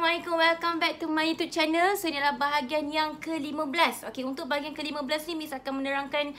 Assalamualaikum, welcome back to my YouTube channel. So ini adalah bahagian yang ke-15. Okay, untuk bahagian ke-15 ni Miss akan menerangkan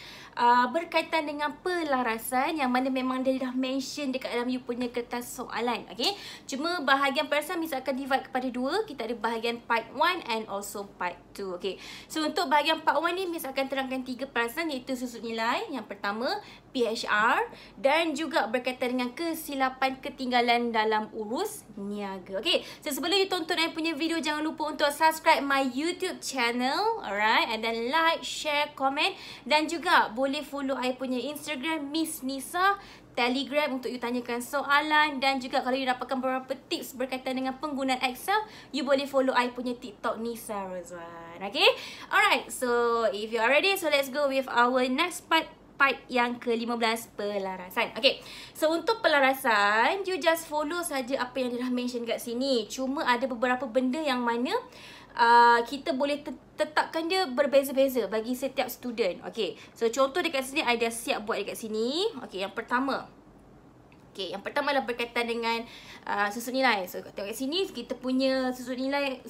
berkaitan dengan pelarasan, yang mana memang dia dah mention dekat dalam you punya kertas soalan. Okay, cuma bahagian perasaan Miss akan divide kepada dua. Kita ada bahagian part 1 and also part 2. Okay, so untuk bahagian part 1 ni Miss akan terangkan 3 perasaan, iaitu susut nilai. Yang pertama, PHR, dan juga berkaitan dengan kesilapan ketinggalan dalam urus niaga. Okay, so sebelum you tonton I punya video, jangan lupa untuk subscribe my YouTube channel, alright, and then like, share, comment, dan juga boleh follow I punya Instagram Miss Nisa, Telegram untuk you tanyakan soalan, dan juga kalau you dapatkan beberapa tips berkaitan dengan penggunaan Excel, you boleh follow I punya TikTok Nisa Rozwan. Okay, alright, so if you are ready, so let's go with our next part yang ke-15, pelarasan. Okay, so untuk pelarasan, you just follow saja apa yang dia dah mention kat sini. Cuma ada beberapa benda yang mana kita boleh tetapkan dia berbeza-beza bagi setiap student. Okay, so contoh dekat sini, I dah siap buat dekat sini. Okay, yang pertama. Okay, yang pertama adalah berkaitan dengan susut nilai. So tengok kat sini, kita punya susut nilai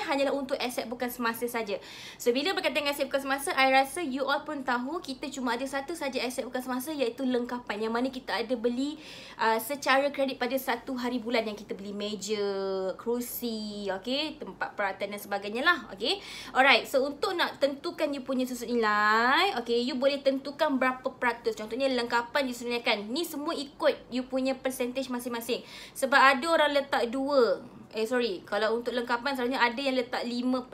hanyalah untuk accept bukan semasa saja. So bila berkaitan dengan accept bukan semasa, I rasa you all pun tahu kita cuma ada satu saja accept bukan semasa, iaitu lengkapan, yang mana kita ada beli secara kredit pada satu hari bulan, yang kita beli meja, kerusi, okay, tempat peralatan dan sebagainya lah. Okay, alright, so untuk nak tentukan you punya susut nilai, okay, you boleh tentukan berapa peratus. Contohnya lengkapan you sunilaikan, ni semua ikut you punya percentage masing-masing. Sebab ada orang letak 2. Kalau untuk lengkapan selalunya ada yang letak 5%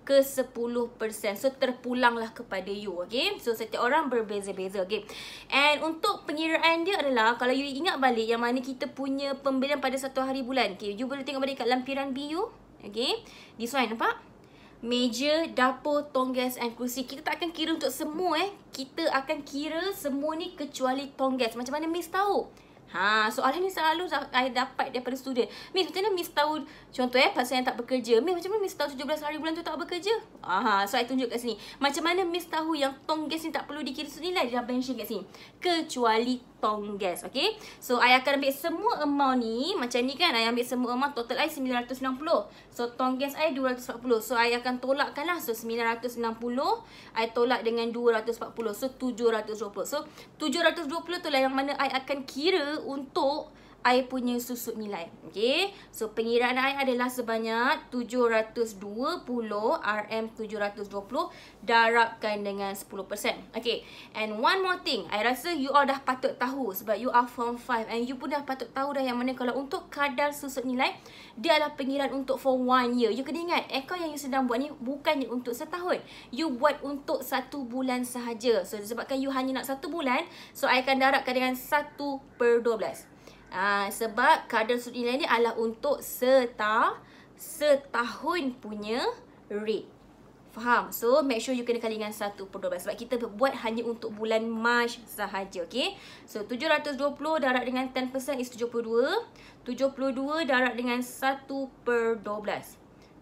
ke 10%. So terpulanglah kepada you. Okay, so setiap orang berbeza-beza. Okay, and untuk pengiraan dia adalah, kalau you ingat balik yang mana kita punya pembelian pada satu hari bulan, okay, you boleh tengok balik kat lampiran BU. Okay, this one, nampak? Meja, dapur, tong gas and kerusi. Kita tak akan kira untuk semua Kita akan kira semua ni kecuali tong gas. Macam mana Miss tahu? Soalan ni selalu I dapat daripada student. Miss, macam mana Miss tahu, contoh pasal yang tak bekerja. Miss, macam mana Miss tahu 17 hari bulan tu tak bekerja? So I tunjuk kat sini. Macam mana Miss tahu yang tong gas ni tak perlu dikira susut nilai? Dia dah mention kat sini. Kecuali tong gas. Okay, so I akan ambil semua amount ni. Macam ni kan, I ambil semua amount, total I 960. So tong gas I 240. So I akan tolakkan lah. So 960 I tolak dengan 240. So 720. So 720 tu lah yang mana I akan kira untuk I punya susut nilai. Okay, so pengiraan I adalah sebanyak 720 RM720 darabkan dengan 10%. Okay, and one more thing, I rasa you all dah patut tahu sebab you are form 5, and you pun dah patut tahu dah yang mana kalau untuk kadar susut nilai, dia adalah pengiraan untuk for 1 year. You kena ingat, account yang you sedang buat ni bukannya untuk setahun. You buat untuk 1 bulan sahaja. So disebabkan you hanya nak 1 bulan, so I akan darabkan dengan 1/12. Sebab kadar susut nilai ni adalah untuk setahun punya rate. Faham? So make sure you kena kali dengan 1/12 sebab kita buat hanya untuk bulan Mac sahaja. Okay, so 720 darab dengan 10% is 72. 72 darab dengan 1/12.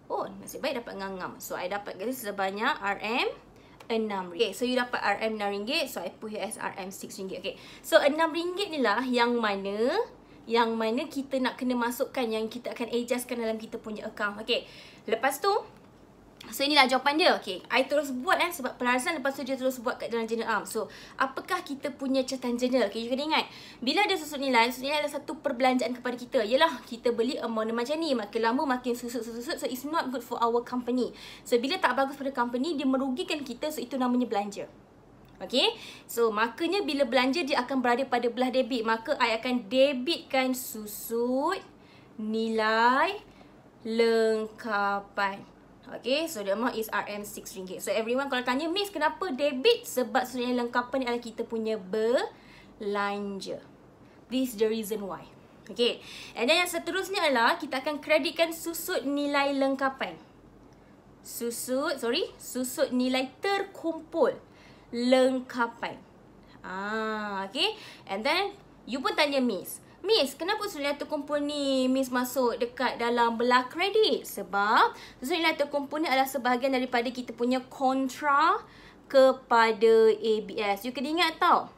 Oh, nasib baik dapat ngam-ngam. So I dapat garis sebanyak RM6. Okay, so you dapat RM RM6. So I put here as RM6. Okay, so RM6 ni lah yang mana kita nak kena masukkan, yang kita akan adjustkan dalam kita punya account. Okay, lepas tu, so inilah jawapan dia. Okay, I terus buat sebab pelarasan, lepas tu dia terus buat kat dalam journal arm. So apakah kita punya catatan journal? Okay, you kena ingat, bila ada susut nilai adalah satu perbelanjaan kepada kita. Yelah, kita beli amount macam ni, makin lama makin susut. So it's not good for our company. So bila tak bagus pada company, dia merugikan kita. So itu namanya belanja. Okay, so makanya bila belanja dia akan berada pada belah debit. Maka I akan debitkan susut nilai lengkapan. Okay, so the amount is RM6. So everyone kalau tanya, Miss kenapa debit? Sebab susut nilai lengkapan ni adalah kita punya belanja. This is the reason why. Okay, and then yang seterusnya adalah kita akan kreditkan susut nilai lengkapan. Susut nilai terkumpul lengkapan. Okay, and then you pun tanya Miss, kenapa susut nilai terkumpul ni Miss masuk dekat dalam belah kredit? Sebab susut nilai terkumpul ni adalah sebahagian daripada kita punya kontra kepada ABS. You kena ingat tau,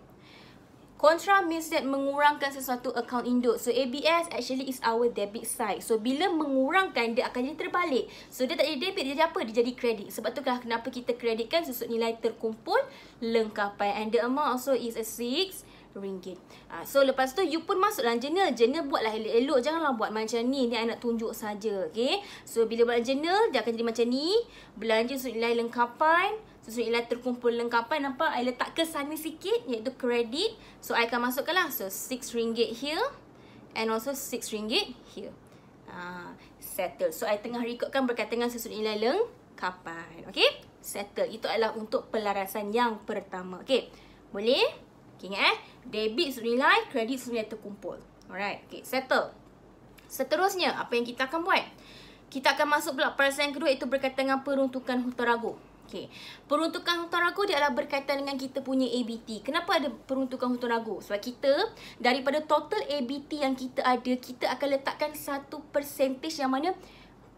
Contra means that mengurangkan sesuatu account induk. So ABS actually is our debit side. So bila mengurangkan, dia akan jadi terbalik. So dia tak jadi debit, dia jadi apa? Dia jadi kredit. Sebab tu lah kenapa kita kreditkan susut nilai terkumpul lengkapan. And the amount also is a RM6. So lepas tu you pun masuk dalam journal. Journal buatlah elok-elok, janganlah buat macam ni. Ni I nak tunjuk saja. Okay, so bila buat journal, dia akan jadi macam ni. Belanja susut nilai lengkapan, susut nilai terkumpul lengkapan. Nampak? I letak ke sana sikit, iaitu kredit. So I akan masukkan lah. So RM6 here, and also RM6 here. Settle. So I tengah rekodkan berkaitan dengan susut nilai lengkapan. Okay, settle. Itu adalah untuk pelarasan yang pertama. Okay, boleh? Okay, ingat debit susut nilai, kredit susut nilai terkumpul. Alright, okay, settle. Seterusnya, apa yang kita akan buat? Kita akan masuk pula perasaan kedua, iaitu berkaitan dengan peruntukan hutang ragu. Okay. Peruntukan hutang ragu dia adalah berkaitan dengan kita punya ABT. Kenapa ada peruntukan hutang ragu? Sebab kita, daripada total ABT yang kita ada, kita akan letakkan satu percentage yang mana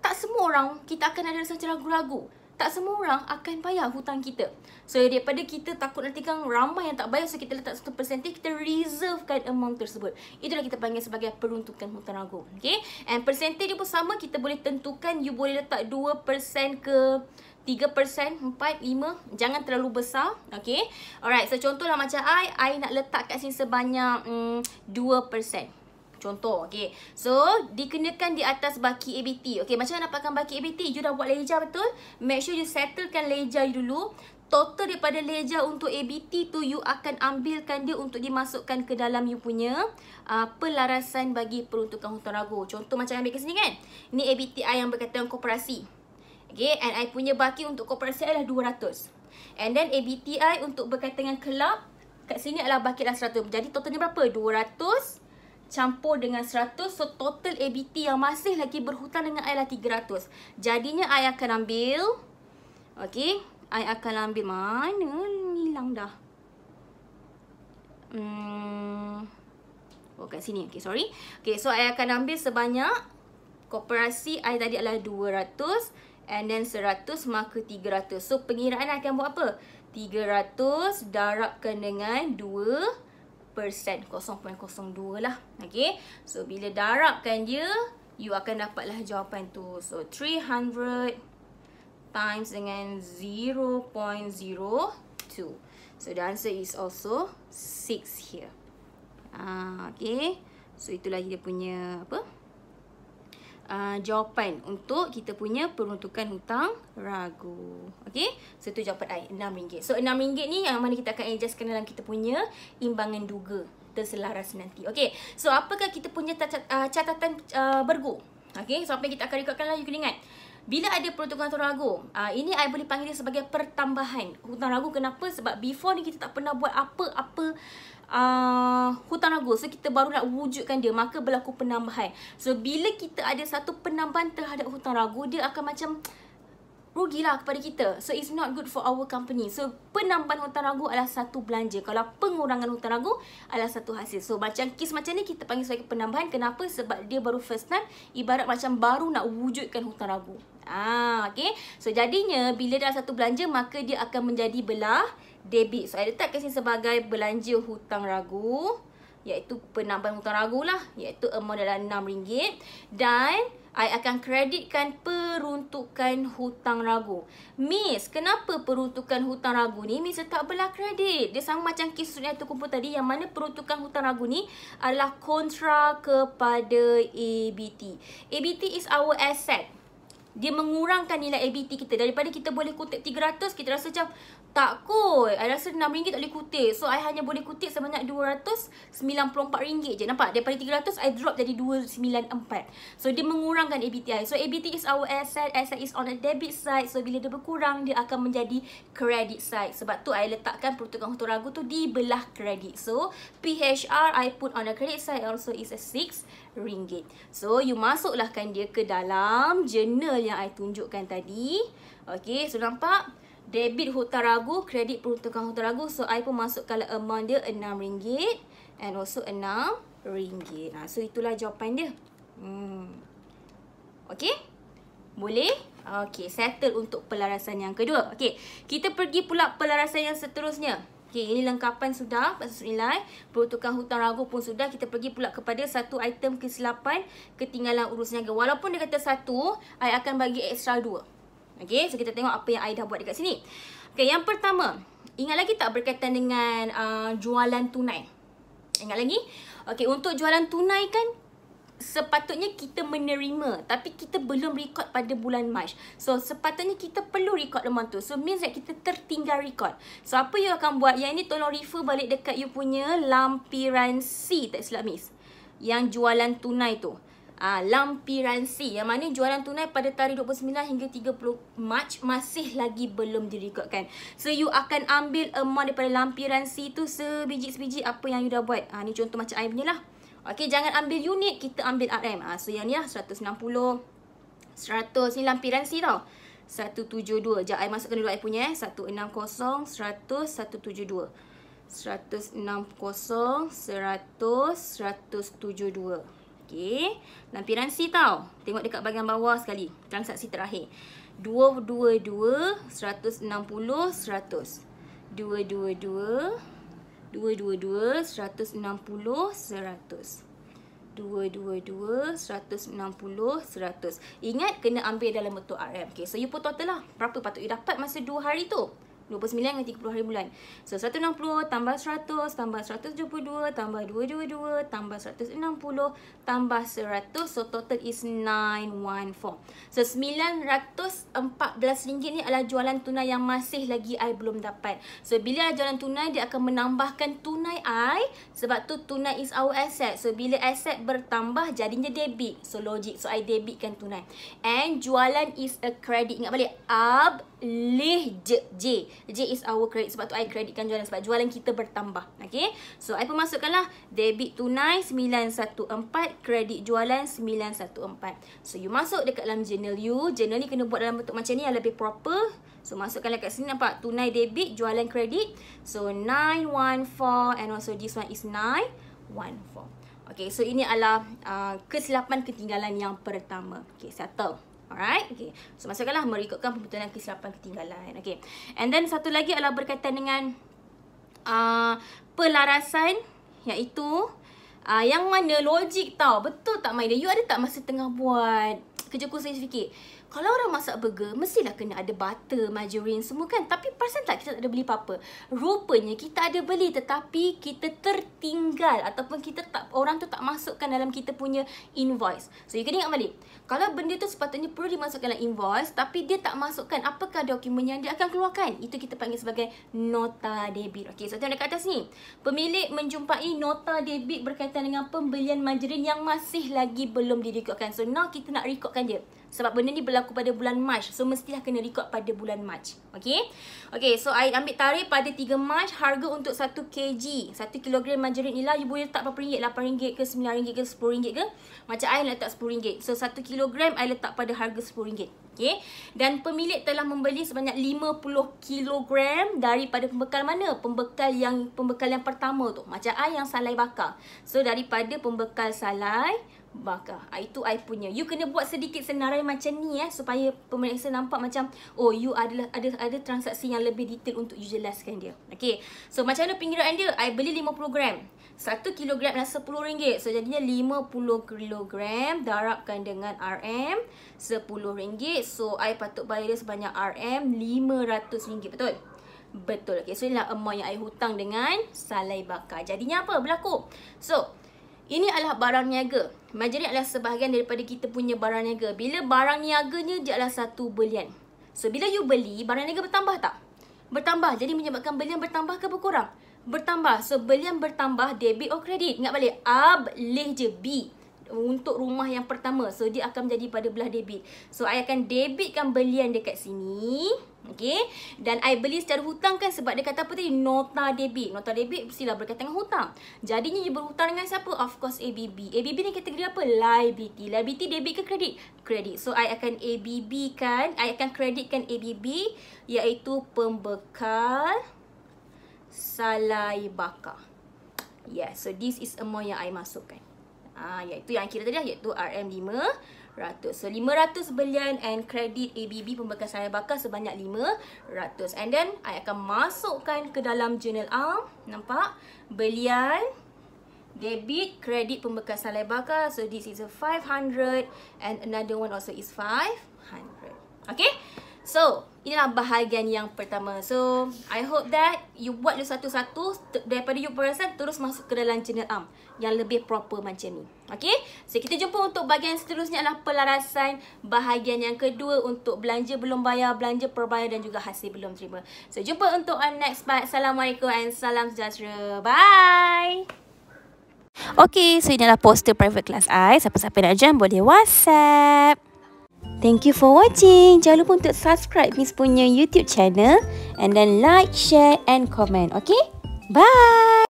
tak semua orang kita akan ada rasa ragu-ragu. Tak semua orang akan bayar hutang kita. So daripada kita takut nanti kan ramai yang tak bayar, so kita letak satu percentage, kita reservekan amount tersebut. Itulah kita panggil sebagai peruntukan hutang ragu. Okay, and percentage dia pun sama, kita boleh tentukan. You boleh letak 2% ke 3%, 4, 5. Jangan terlalu besar. Okay, alright, so contohlah macam I nak letak kat sini sebanyak 2%. Contoh, okay. So, dikenakan di atas baki ABT. Okay, macam mana dapatkan baki ABT? You dah buat ledger betul? Make sure you settlekan ledger dulu. Total daripada ledger untuk ABT tu, you akan ambilkan dia untuk dimasukkan ke dalam you punya pelarasan bagi peruntukan hutang ragu. Contoh macam ambil ke sini kan? Ni ABT I yang berkaitan dengan koperasi. Okay, and I punya baki untuk koperasi I adalah 200. And then ABT I untuk berkaitan dengan kelab, kat sini adalah baki adalah 100. Jadi totalnya berapa? 200 campur dengan 100. So total ABT yang masih lagi berhutang dengan I adalah 300. Jadinya I akan ambil, okay, I akan ambil, mana hilang dah. Oh, kat sini. Okay, sorry. Okay, so I akan ambil sebanyak, koperasi I tadi adalah 200. And then 100 maka 300. So pengiraan akan buat apa? 300 darabkan dengan 2%. 0.02 lah. Okay, so bila darabkan dia, you akan dapatlah jawapan tu. So 300 times dengan 0.02. So the answer is also 6 here. Okay, so itulah dia punya apa, jawapan untuk kita punya peruntukan hutang ragu. Okay, so itu jawapan I, RM6. So RM6 ni yang mana kita akan adjustkan dalam kita punya imbangan duga terselaras nanti. Okay, so apakah kita punya catatan bergu? Okay, so apa yang kita akan rekodkan lah, you kena ingat, bila ada peruntukan hutang ragu, ini I boleh panggil dia sebagai pertambahan hutang ragu. Kenapa? Sebab before ni kita tak pernah buat apa-apa hutang ragu. So kita baru nak wujudkan dia, maka berlaku penambahan. So bila kita ada satu penambahan terhadap hutang ragu, dia akan macam rugilah kepada kita. So it's not good for our company. So penambahan hutang ragu adalah satu belanja, kalau pengurangan hutang ragu adalah satu hasil. So macam kes macam ni kita panggil sebagai penambahan. Kenapa? Sebab dia baru first time, ibarat macam baru nak wujudkan hutang ragu. Okay, so jadinya bila dah satu belanja, maka dia akan menjadi belah debit. So I letak kat sini sebagai belanja hutang ragu, iaitu penambahan hutang ragu lah, iaitu amount adalah RM6. Dan I akan kreditkan peruntukan hutang ragu. Miss, kenapa peruntukan hutang ragu ni Miss letak belah kredit? Dia sama macam kes nilai terkumpul tadi, yang mana peruntukan hutang ragu ni adalah kontra kepada ABT. ABT is our asset. Dia mengurangkan nilai ABT kita. Daripada kita boleh kutip 300, kita rasa macam tak kot, I rasa RM6 tak boleh kutip. So I hanya boleh kutip sebanyak RM294 je. Nampak? Daripada 300 I drop jadi 294. So dia mengurangkan ABT I. So ABT is our asset. Asset is on the debit side. So bila dia berkurang, dia akan menjadi credit side. Sebab tu I letakkan peruntukan hutang ragu tu di belah kredit. So PHR I put on the credit side also is a RM6. So you masuklahkan dia ke dalam journal yang I tunjukkan tadi. Okay, so nampak? Debit hutang ragu, kredit peruntukan hutang ragu. So I pun masukkan amount dia RM6 and also RM6. So itulah jawapan dia. Okay, boleh? Okay, settle untuk pelarasan yang kedua. Okay, kita pergi pula pelarasan yang seterusnya. Okey, ini lengkapan sudah, maksud nilai. Peruntukan hutang ragu pun sudah. Kita pergi pula kepada satu item kesilapan ketinggalan urus niaga. Walaupun dia kata 1, I akan bagi extra 2. Okey, so kita tengok apa yang I dah buat dekat sini. Okey, yang pertama, ingat lagi tak berkaitan dengan jualan tunai? Ingat lagi? Okey, untuk jualan tunai kan sepatutnya kita menerima, tapi kita belum record pada bulan Mac. So sepatutnya kita perlu record lemah tu. So means that kita tertinggal record. So apa you akan buat? Yang ini tolong refer balik dekat you punya lampiran C, tak silap miss, yang jualan tunai tu. Lampiran C, yang mana jualan tunai pada tarikh 29 hingga 30 Mac masih lagi belum direkodkan. So you akan ambil amount daripada lampiran C tu sebiji-sebiji apa yang you dah buat. Ni contoh macam I punya lah. Okey, jangan ambil unit, kita ambil RM. So yang ni lah 160, 100, ni lampiran C tau. 172. Sekejap I masukkan dulu I punya 160, 100, 172. 160, 100, 172. Okey, lampiran C tau. Tengok dekat bahagian bawah sekali, transaksi terakhir. 222, 160, 100. 222, 222, 160, 100. 222, 160, 100. Ingat kena ambil dalam bentuk RM. Okay, so you put total lah. Berapa patut you dapat masa 2 hari tu? 29 dengan 30 hari bulan. So 160 tambah 100 tambah 172 tambah 222 tambah 160 tambah 100. So total is 914. So RM914 ni adalah jualan tunai yang masih lagi I belum dapat. So bila jualan tunai, dia akan menambahkan tunai I. Sebab tu tunai is our asset. So bila asset bertambah jadinya debit. So logic. So I debitkan tunai. And jualan is a credit. Ingat balik. J is our credit. Sebab tu I creditkan jualan. Sebab jualan kita bertambah. Okay. So I pun masukkanlah debit tunai 914. Kredit jualan 914. So you masuk dekat dalam journal you. Journal ni kena buat dalam bentuk macam ni yang lebih proper. So masukkanlah kat sini, nampak? Tunai debit, jualan kredit. So 914 and also this one is 914. Okay, so ini adalah kesilapan ketinggalan yang pertama. Okay, settle. Alright, okay. So masukkanlah merekodkan pembetulan kesilapan ketinggalan. Okay. And then satu lagi adalah berkaitan dengan pelarasan, iaitu yang mana logik tau. Betul tak Maida? You ada tak masa tengah buat kerja kursus saya fikir, kalau orang masak burger, mestilah kena ada butter, margarine semua kan. Tapi perasan tak kita tak ada beli apa-apa? Rupanya kita ada beli, tetapi kita tertinggal. Ataupun kita tak, orang tu tak masukkan dalam kita punya invoice. So you kena ingat balik, kalau benda tu sepatutnya perlu dimasukkan dalam invoice, tapi dia tak masukkan, apakah dokumen yang dia akan keluarkan? Itu kita panggil sebagai nota debit. Okay, so tengok dekat atas ni. Pemilik menjumpai nota debit berkaitan dengan pembelian margarine yang masih lagi belum direkodkan. So now kita nak rekodkan dia. Sebab benda ni berlaku pada bulan Mac. So mestilah kena record pada bulan Mac. Okay. Okay, so I ambil tarikh pada 3 Mac. Harga untuk 1 kg, 1 kilogram margarine ni lah. You boleh letak berapa ringgit? RM8 ke RM9 ke RM10 ke? Macam I letak RM10. So 1 kilogram I letak pada harga RM10. Okay. Dan pemilik telah membeli sebanyak 50 kilogram daripada pembekal mana? Pembekal yang pertama tu. Macam I yang salai bakar. So daripada pembekal salai bakar. Itu I punya. You kena buat sedikit senarai macam ni supaya pemeriksa nampak macam oh you ada transaksi yang lebih detail untuk you jelaskan dia. Okay. So macam mana penggiraan dia? I beli 50 gram. 1 kilogram dah RM10. So jadinya 50 kilogram darabkan dengan RM RM10. So I patut bayar dia sebanyak RM RM500. Betul? Betul. Okay. So inilah amount yang I hutang dengan salai bakar. Jadinya apa berlaku? So ini adalah barang niaga. Margarine adalah sebahagian daripada kita punya barang niaga. Bila barang niaganya dia adalah satu belian. So bila you beli, barang niaga bertambah tak? Bertambah. Jadi menyebabkan belian bertambah ke berkurang? Bertambah. So belian bertambah, debit or credit? Ingat balik. Boleh je B. Untuk rumah yang pertama. So dia akan menjadi pada belah debit. So I akan debitkan belian dekat sini. Okay. Dan I beli secara hutang kan, sebab dia kata apa tadi? Nota debit. Nota debit mestilah berkaitan dengan hutang. Jadinya you berhutang dengan siapa? Of course ABB. ABB ni kategori apa? Liability. Liability debit ke kredit? Kredit. So I akan ABB kan. I akan kreditkan ABB, iaitu pembekal salai bakar. Yes. So this is amount yang I masukkan. Iaitu yang kira tadi lah, iaitu RM500. So 500 belian and kredit ABB pembekalan salai bakar sebanyak 500. And then I akan masukkan ke dalam journal arm. Nampak? Belian, debit, kredit pembekalan salai bakar. So this is a 500 and another one also is 500. Okay? So, inilah bahagian yang pertama. So, I hope that you buat dulu satu-satu. Daripada you perasan, terus masuk ke dalam journal arm yang lebih proper macam ni. Okay? So, kita jumpa untuk bahagian seterusnya adalah pelarasan. Bahagian yang kedua untuk belanja belum bayar, belanja perbayar dan juga hasil belum terima. So, jumpa untuk next part. Assalamualaikum and salam sejahtera. Bye! Okay, so inilah poster private class I. Siapa-siapa nak join boleh WhatsApp. Thank you for watching. Jangan lupa untuk subscribe Miss punya YouTube channel and then like, share and comment. Okay? Bye.